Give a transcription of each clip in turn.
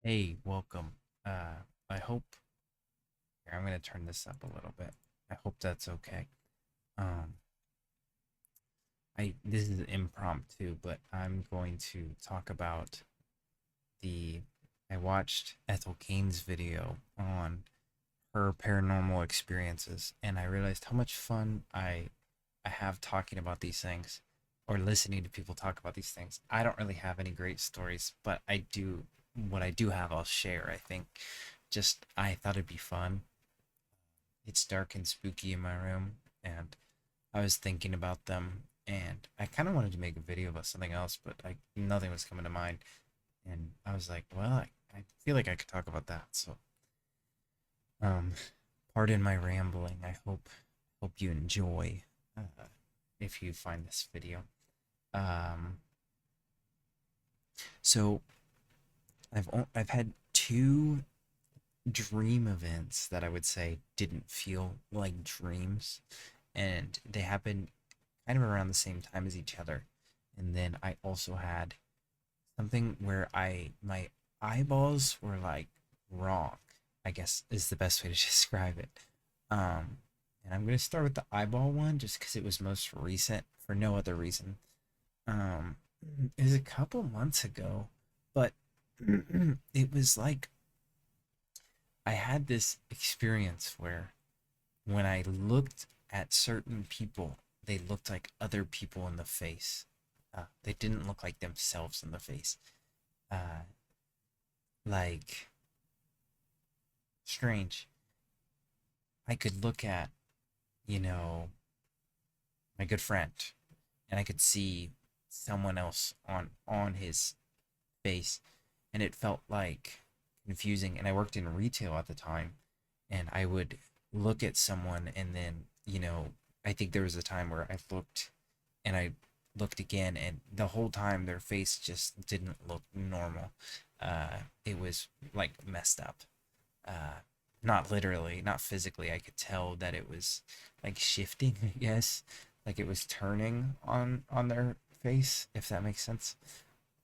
Hey, welcome. I hope here, I'm gonna turn this up a little bit. I hope that's okay. Um, I this is impromptu, but I'm going to talk about the I watched Ethel Kane's video on her paranormal experiences, and I realized how much fun I have talking about these things or listening to people talk about these things. I don't really have any great stories, but I do what I do have I'll share. I think just I thought it'd be fun. It's dark and spooky in my room, and I was thinking about them, and I kind of wanted to make a video about something else, but nothing was coming to mind, and I was like, well, I feel like I could talk about that. So, um, pardon my rambling. I hope you enjoy if you find this video. Um, so I've had two dream events that I would say didn't feel like dreams, and they happened kind of around the same time as each other. And then I also had something where I my eyeballs were like wrong, I guess is the best way to describe it. And I'm gonna start with the eyeball one just because it was most recent for no other reason. Um, it was a couple months ago, but it was like I had this experience where when I looked at certain people, they looked like other people in the face. They didn't look like themselves in the face. Uh, like, strange. I could look at, you know, my good friend, and I could see someone else on his face, and it felt like confusing. And I worked in retail at the time, and I would look at someone, and then I think there was a time where I looked and I looked again, and the whole time their face just didn't look normal. It was like messed up. Uh, Not literally, not physically. I could tell that it was like shifting, I guess, like it was turning on their face, if that makes sense.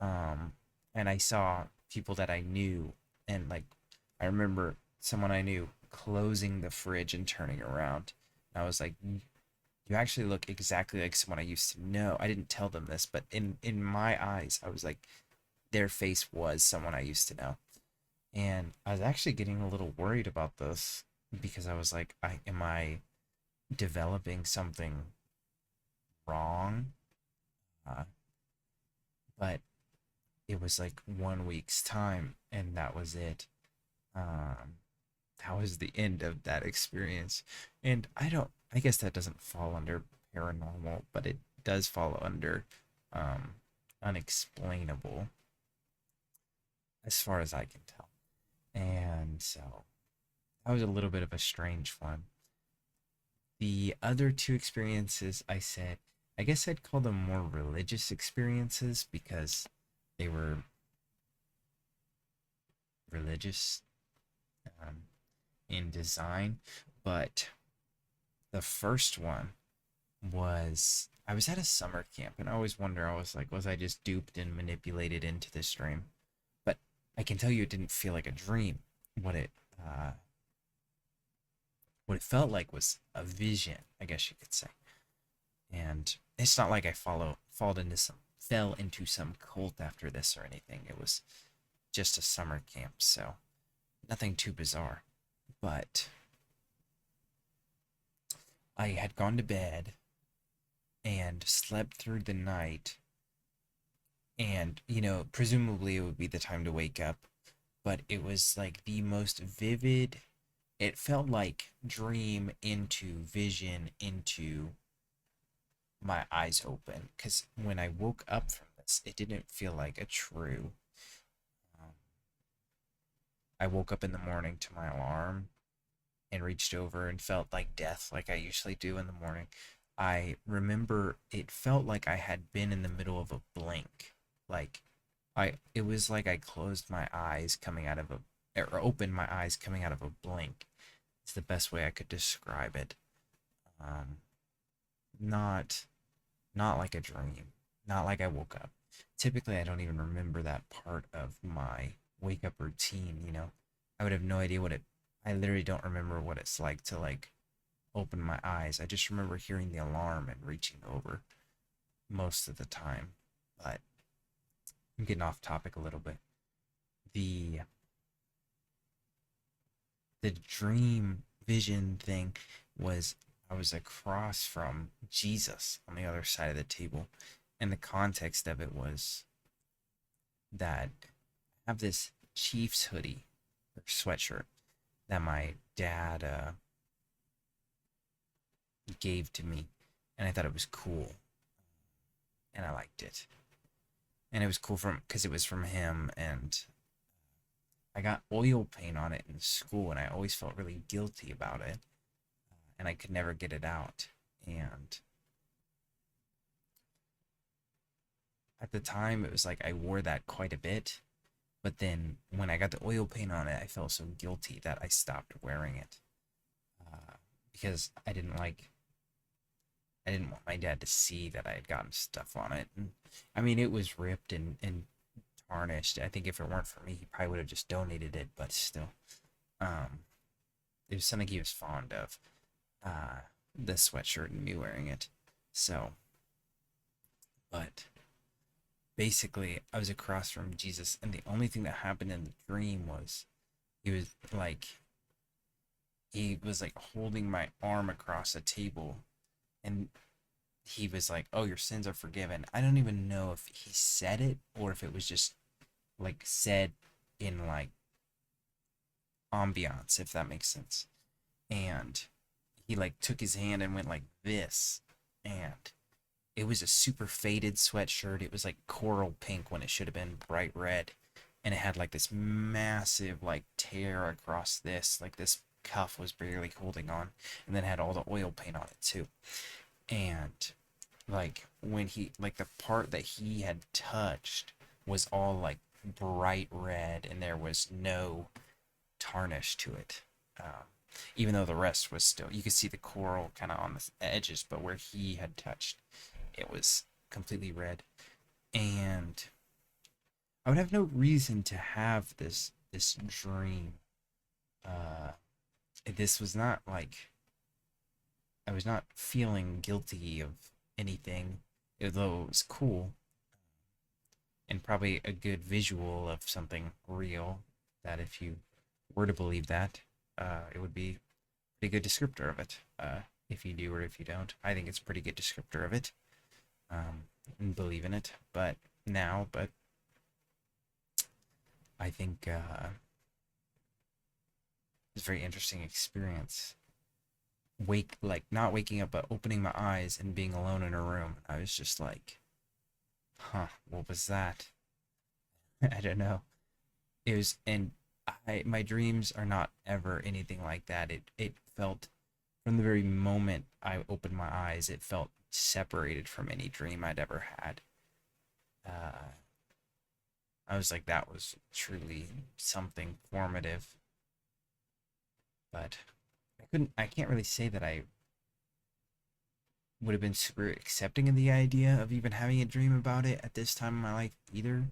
Um, and I saw people that I knew, and like I remember someone I knew closing the fridge and turning around. And I was like, you actually look exactly like someone I used to know. I didn't tell them this, but in my eyes, I was like, their face was someone I used to know. And I was actually getting a little worried about this because I was like, I am I developing something wrong? Uh, but it was like 1 week's time, and that was it. Um, that was the end of that experience. And I guess that doesn't fall under paranormal, but it does fall under um, unexplainable as far as I can tell. And so that was a little bit of a strange one. The other two experiences I guess I'd call them more religious experiences because they were religious um, in design. But the first one was I was at a summer camp, and I always wonder, I was like, was I just duped and manipulated into this dream? But I can tell you it didn't feel like a dream. What it uh, what it felt like was a vision, I guess you could say. And it's not like I fell into some cult after this or anything. It was just a summer camp, so nothing too bizarre. But I had gone to bed and slept through the night, and presumably it would be the time to wake up, but it was like the most vivid. It felt like dream into vision into my eyes open, because when I woke up from this, it didn't feel like a true. Um, I woke up in the morning to my alarm and reached over and felt like death, like I usually do in the morning. I remember it felt like I had been in the middle of a blink. Like it was like I closed my eyes coming out of a, or opened my eyes coming out of a blink. It's the best way I could describe it. Um, not not like a dream, not like I woke up. Typically, I don't even remember that part of my wake up routine, you know. I would have no idea what it I literally don't remember what it's like to like open my eyes. I just remember hearing the alarm and reaching over most of the time. But I'm getting off topic a little bit. The the dream vision thing was I was across from Jesus on the other side of the table. And the context of it was that I have this Chiefs hoodie or sweatshirt that my dad gave to me. And I thought it was cool. And I liked it. And it was cool from because it was from him. And I got oil paint on it in school. And I always felt really guilty about it. And I could never get it out. And at the time, it was like I wore that quite a bit. But then when I got the oil paint on it, I felt so guilty that I stopped wearing it because I didn't want my dad to see that I had gotten stuff on it. And I mean, it was ripped and tarnished. I think if it weren't for me, he probably would have just donated it. But still, um, it was something he was fond of. Uh, the sweatshirt and me wearing it. So, but basically, I was across from Jesus, and the only thing that happened in the dream was he was like he was like holding my arm across a table, and he was like, "Oh, your sins are forgiven." I don't even know if he said it or if it was just like said in like ambiance, if that makes sense. And he like took his hand and went like this, and it was a super faded sweatshirt. It was like coral pink when it should have been bright red. And it had like this massive like tear across this. Like this cuff was barely holding on. And then had all the oil paint on it too. And like when he like the part that he had touched was all like bright red and there was no tarnish to it. Um, Even though the rest was still, you could see the coral kind of on the edges, but where he had touched, it was completely red. And I would have no reason to have this dream. Uh, this was not like I was not feeling guilty of anything, although it was cool and probably a good visual of something real. That if you were to believe that, it would be a pretty good descriptor of it. If you do or if you don't, I think it's a pretty good descriptor of it. And believe in it. But I think it's a very interesting experience. Not waking up, but opening my eyes and being alone in a room. I was just like, huh, what was that? I don't know. It was, and my dreams are not ever anything like that. It felt from the very moment I opened my eyes, it felt separated from any dream I'd ever had. Uh, I was like, that was truly something formative, but I can't really say that I would have been super accepting of the idea of even having a dream about it at this time in my life either.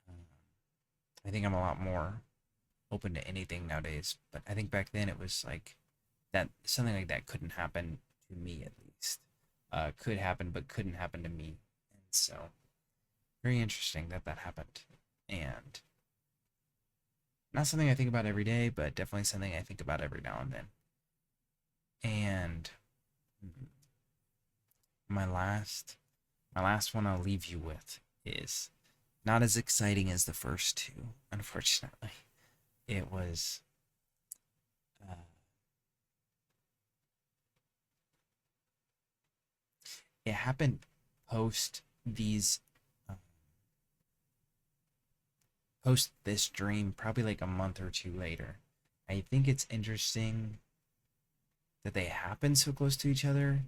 Um, I think I'm a lot more open to anything nowadays, but I think back then it was like that something like that couldn't happen to me at least. Could happen, but couldn't happen to me, and so very interesting that that happened, and not something I think about every day, but definitely something I think about every now and then. And my last my last one I'll leave you with is not as exciting as the first two, unfortunately. It was uh, it happened post these uh, post this dream, probably like a month or two later. I think it's interesting that they happen so close to each other,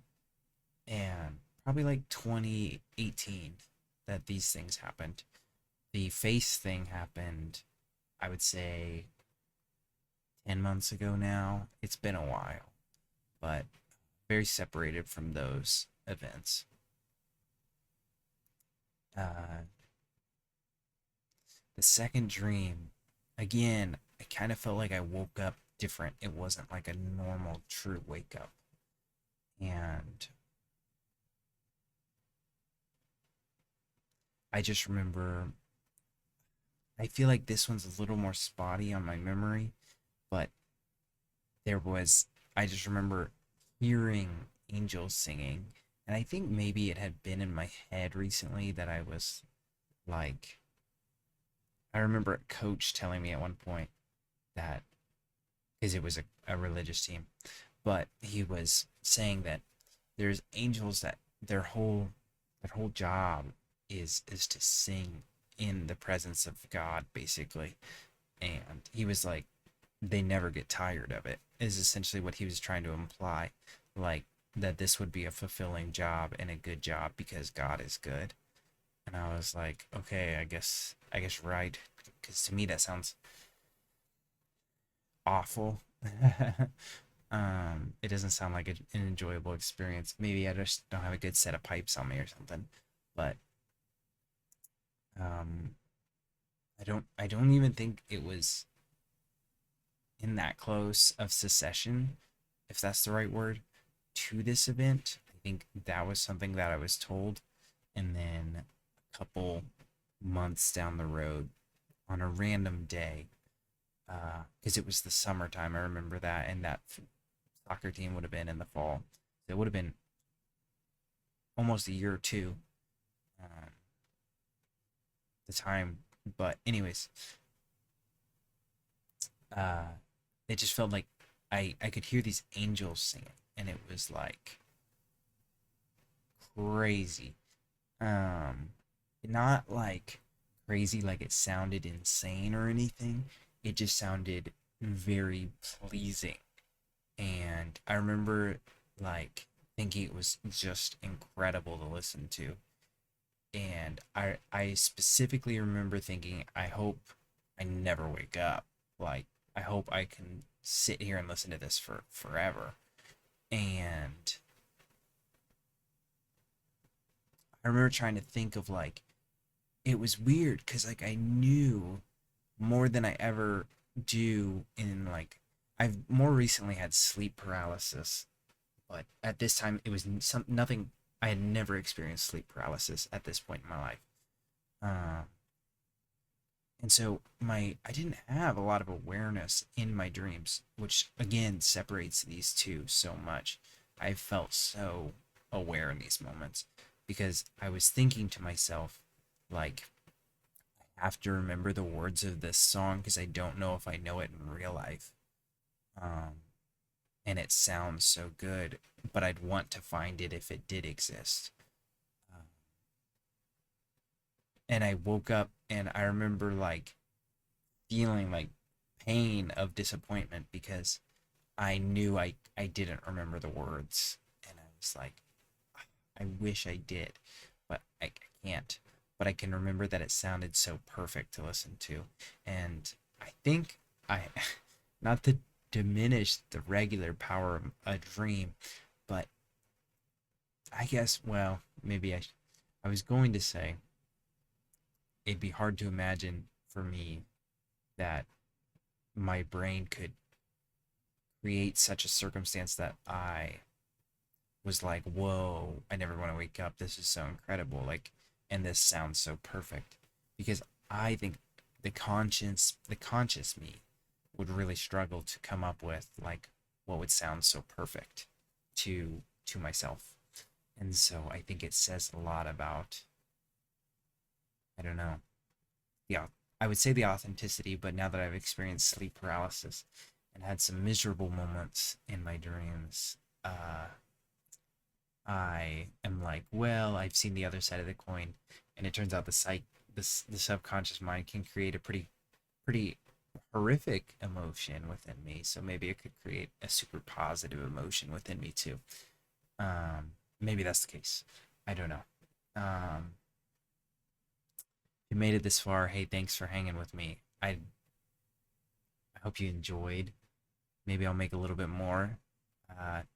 and probably like 2018 that these things happened. The face thing happened, I would say 10 months ago now. It's been a while, but very separated from those events. Uh, The second dream, again, I kind of felt like I woke up different. It wasn't like a normal, true wake up. And I just remember, I feel like this one's a little more spotty on my memory, but there was, I just remember hearing angels singing. And I think maybe it had been in my head recently that I was like, I remember a coach telling me at one point that, because it was a religious team, but he was saying that there's angels that their whole job is to sing in the presence of God, basically. And he was like, they never get tired of it, is essentially what he was trying to imply. Like, that this would be a fulfilling job and a good job because God is good. And I was like, okay, I guess right. Because to me that sounds awful. It doesn't sound like an enjoyable experience. Maybe I just don't have a good set of pipes on me or something. But um, I don't even think it was in that close of secession, if that's the right word, to this event. I think that was something that I was told, and then a couple months down the road, on a random day, because it was the summertime. I remember that, and that soccer team would have been in the fall. So it would have been almost a year or two, um, the time. But anyways, uh, it just felt like I could hear these angels singing, and it was like crazy. Um, Not like crazy like it sounded insane or anything. It just sounded very pleasing. And I remember like thinking it was just incredible to listen to. And I specifically remember thinking, I hope I never wake up. Like, I hope I can sit here and listen to this for forever. And I remember trying to think of like, it was weird because like I knew more than I ever do in like, I've more recently had sleep paralysis, but at this time it was nothing. I had never experienced sleep paralysis at this point in my life. Uh, and so I didn't have a lot of awareness in my dreams, which again separates these two so much. I felt so aware in these moments because I was thinking to myself, like, I have to remember the words of this song because I don't know if I know it in real life. Um, and it sounds so good, but I'd want to find it if it did exist. Uh, and I woke up and I remember like feeling like pain of disappointment because I knew I didn't remember the words. And I was like, I wish I did, but I can't. But I can remember that it sounded so perfect to listen to. And I think I, not to diminish the regular power of a dream, but I guess, well, maybe I was going to say it'd be hard to imagine for me that my brain could create such a circumstance that I was like, whoa, I never want to wake up. This is so incredible. Like, and this sounds so perfect. Because I think the conscious me would really struggle to come up with like what would sound so perfect to myself. And so I think it says a lot about, I don't know, yeah, I would say the authenticity, but now that I've experienced sleep paralysis and had some miserable moments in my dreams, I am like, well, I've seen the other side of the coin, and it turns out the subconscious mind can create a pretty horrific emotion within me. So maybe it could create a super positive emotion within me too. Maybe that's the case. I don't know. Um, if you made it this far, hey, thanks for hanging with me. I hope you enjoyed. Maybe I'll make a little bit more.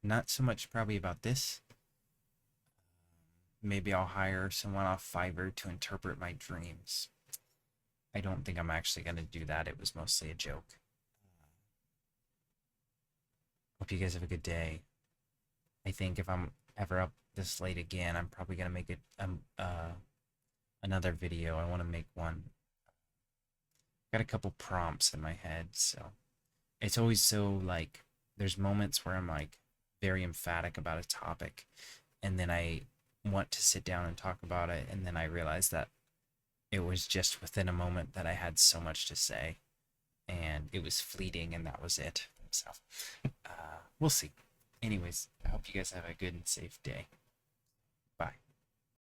Not so much probably about this. Maybe I'll hire someone off Fiverr to interpret my dreams. I don't think I'm actually gonna do that. It was mostly a joke. Hope you guys have a good day. I think if I'm ever up this late again, I'm probably gonna make it another video. I want to make one. Got a couple prompts in my head, so it's always so like there's moments where I'm like very emphatic about a topic, and then I want to sit down and talk about it, and then I realize that it was just within a moment that I had so much to say, and it was fleeting, and that was it. So we'll see. Anyways, I hope you guys have a good and safe day.